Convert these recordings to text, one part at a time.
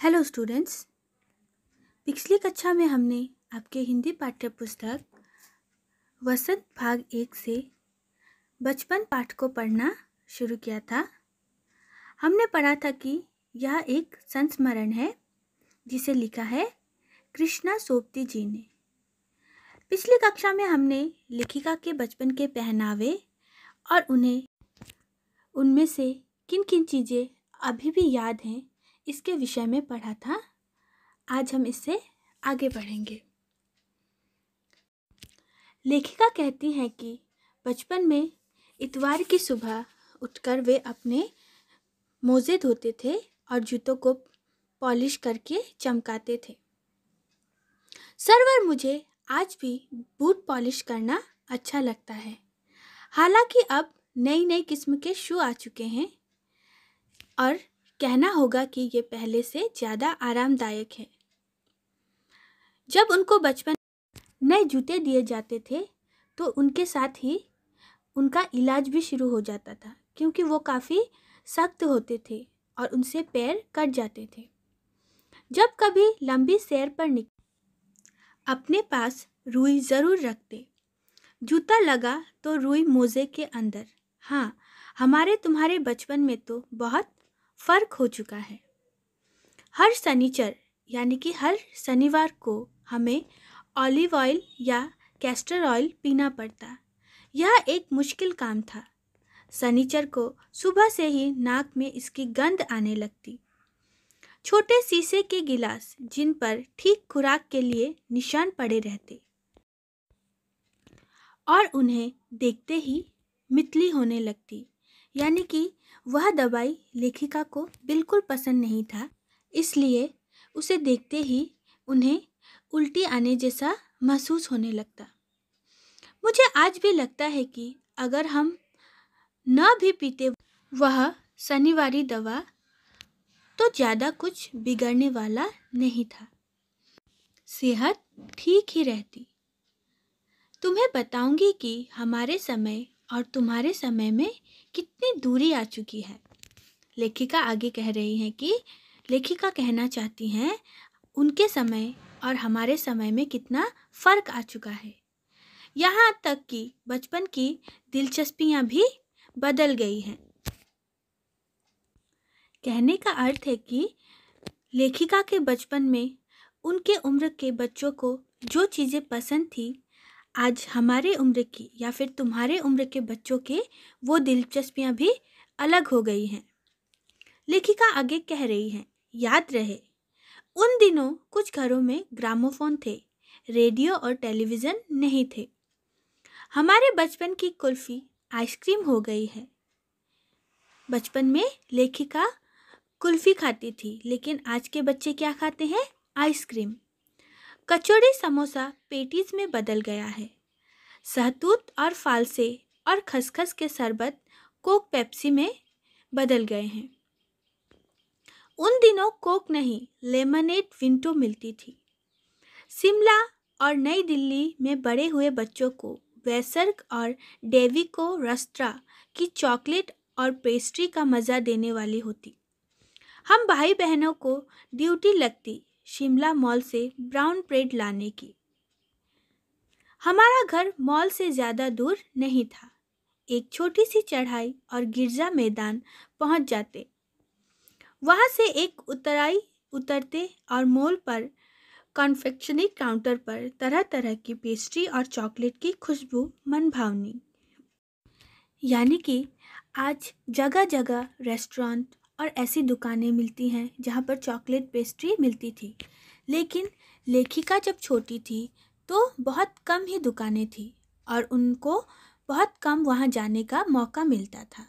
Hello students. पिछली कक्षा में हमने आपके हिंदी पाठ्य पुस्तक वसंत भाग 1 से बचपन पाठ को पढ़ना शुरू किया था। हमने पढ़ा था कि यह एक संस्मरण है जिसे लिखा है कृष्णा सोबती जी ने। पिछली कक्षा में हमने लेखिका के बचपन के पहनावे और उनमें से किन किन चीज़ें अभी भी याद हैं इसके विषय में पढ़ा था। आज हम इससे आगे बढ़ेंगे। लेखिका कहती हैं कि बचपन में इतवार की सुबह उठकर वे अपने मोजे धोते थे और जूतों को पॉलिश करके चमकाते थे। सरवर, मुझे आज भी बूट पॉलिश करना अच्छा लगता है। हालांकि अब नई नई किस्म के शू आ चुके हैं और कहना होगा कि ये पहले से ज़्यादा आरामदायक है। जब उनको बचपन नए जूते दिए जाते थे तो उनके साथ ही उनका इलाज भी शुरू हो जाता था, क्योंकि वो काफ़ी सख्त होते थे और उनसे पैर कट जाते थे। जब कभी लंबी सैर पर अपने पास रुई ज़रूर रखते। जूता लगा तो रुई मोजे के अंदर। हाँ, हमारे तुम्हारे बचपन में तो बहुत फ़र्क हो चुका है। हर शनिचर यानी कि हर शनिवार को हमें ऑलिव ऑयल या कैस्टर ऑयल पीना पड़ता। यह एक मुश्किल काम था। शनिचर को सुबह से ही नाक में इसकी गंध आने लगती। छोटे शीशे के गिलास जिन पर ठीक खुराक के लिए निशान पड़े रहते और उन्हें देखते ही मितली होने लगती, यानी कि वह दवाई लेखिका को बिल्कुल पसंद नहीं था, इसलिए उसे देखते ही उन्हें उल्टी आने जैसा महसूस होने लगता। मुझे आज भी लगता है कि अगर हम न भी पीते वह शनिवारी दवा तो ज़्यादा कुछ बिगड़ने वाला नहीं था, सेहत ठीक ही रहती। तुम्हें बताऊंगी कि हमारे समय और तुम्हारे समय में कितनी दूरी आ चुकी है। लेखिका आगे कह रही हैं कि लेखिका कहना चाहती हैं उनके समय और हमारे समय में कितना फ़र्क आ चुका है। यहाँ तक कि बचपन की दिलचस्पियाँ भी बदल गई हैं। कहने का अर्थ है कि लेखिका के बचपन में उनके उम्र के बच्चों को जो चीज़ें पसंद थी, आज हमारे उम्र की या फिर तुम्हारे उम्र के बच्चों के वो दिलचस्पियाँ भी अलग हो गई हैं। लेखिका आगे कह रही हैं, याद रहे उन दिनों कुछ घरों में ग्रामोफोन थे, रेडियो और टेलीविज़न नहीं थे। हमारे बचपन की कुल्फ़ी आइसक्रीम हो गई है। बचपन में लेखिका कुल्फ़ी खाती थी, लेकिन आज के बच्चे क्या खाते हैं? आइसक्रीम। कचौड़ी समोसा पेटीज में बदल गया है। सहतूत और फालसे और खसखस के शरबत कोक पेप्सी में बदल गए हैं। उन दिनों कोक नहीं, लेमनेड विंटो मिलती थी। शिमला और नई दिल्ली में बड़े हुए बच्चों को वैसर्ग और डेविको रस्ट्रा की चॉकलेट और पेस्ट्री का मज़ा देने वाली होती। हम भाई बहनों को ड्यूटी लगती शिमला मॉल से ब्राउन ब्रेड लाने की। हमारा घर मॉल से ज़्यादा दूर नहीं था। एक छोटी सी चढ़ाई और गिरजा मैदान पहुंच जाते। वहां से एक उतराई उतरते और मॉल पर कॉन्फेक्शनरी काउंटर पर तरह तरह की पेस्ट्री और चॉकलेट की खुशबू मन भावनी। यानी कि आज जगह जगह रेस्टोरेंट और ऐसी दुकानें मिलती हैं जहाँ पर चॉकलेट पेस्ट्री मिलती थी, लेकिन लेखिका जब छोटी थी तो बहुत कम ही दुकानें थी और उनको बहुत कम वहाँ जाने का मौका मिलता था।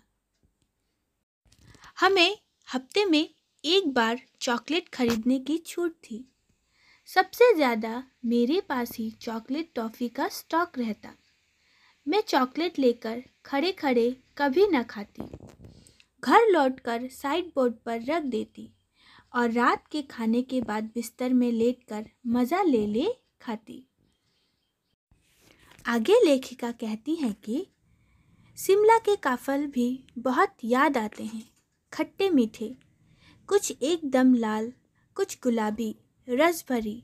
हमें हफ्ते में एक बार चॉकलेट खरीदने की छूट थी। सबसे ज़्यादा मेरे पास ही चॉकलेट टॉफ़ी का स्टॉक रहता। मैं चॉकलेट लेकर खड़े खड़े कभी न खाती, घर लौटकर साइड बोर्ड पर रख देती और रात के खाने के बाद बिस्तर में लेटकर मज़ा ले ले खाती। आगे लेखिका कहती हैं कि शिमला के काफल भी बहुत याद आते हैं, खट्टे मीठे, कुछ एकदम लाल, कुछ गुलाबी, रस भरी,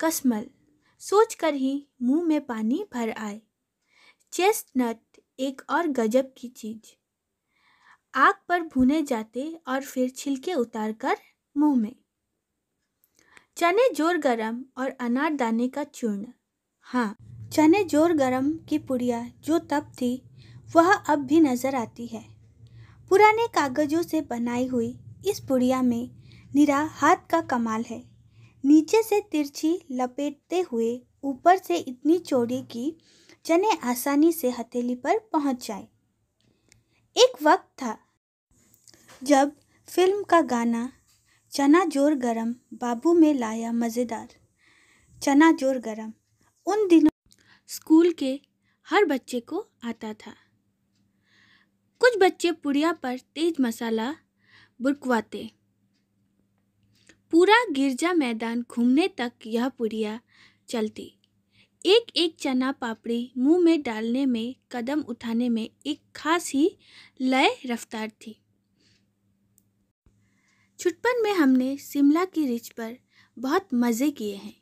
कसमल सोचकर ही मुंह में पानी भर आए। चेस्टनट एक और गजब की चीज, आग पर भुने जाते और फिर छिलके उतारकर मुंह में। चने जोर गरम और अनारदाने का चूर्ण। हाँ, चने जोर गरम की पुड़िया जो तब थी वह अब भी नजर आती है। पुराने कागजों से बनाई हुई इस पुड़िया में निरा हाथ का कमाल है। नीचे से तिरछी लपेटते हुए ऊपर से इतनी चौड़ी कि चने आसानी से हथेली पर पहुंच जाए। एक वक्त था जब फिल्म का गाना चना जोर गरम बाबू में लाया मज़ेदार चना जोर गरम उन दिनों स्कूल के हर बच्चे को आता था। कुछ बच्चे पुड़िया पर तेज मसाला बुरकवाते। पूरा गिरजा मैदान घूमने तक यह पुड़िया चलती। एक एक चना पापड़ी मुंह में डालने में, कदम उठाने में एक खास ही लय रफ्तार थी। छुटपन में हमने शिमला की रिज पर बहुत मज़े किए हैं,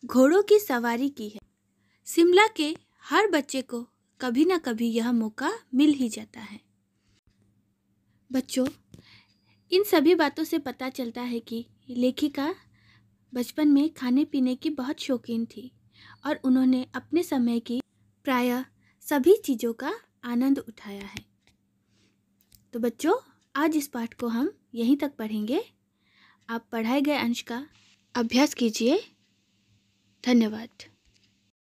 घोड़ों की सवारी की है। शिमला के हर बच्चे को कभी न कभी यह मौका मिल ही जाता है। बच्चों, इन सभी बातों से पता चलता है कि लेखिका बचपन में खाने पीने की बहुत शौकीन थी और उन्होंने अपने समय की प्रायः सभी चीज़ों का आनंद उठाया है। तो बच्चों, आज इस पाठ को हम यहीं तक पढ़ेंगे। आप पढ़ाए गए अंश का अभ्यास कीजिए। धन्यवाद।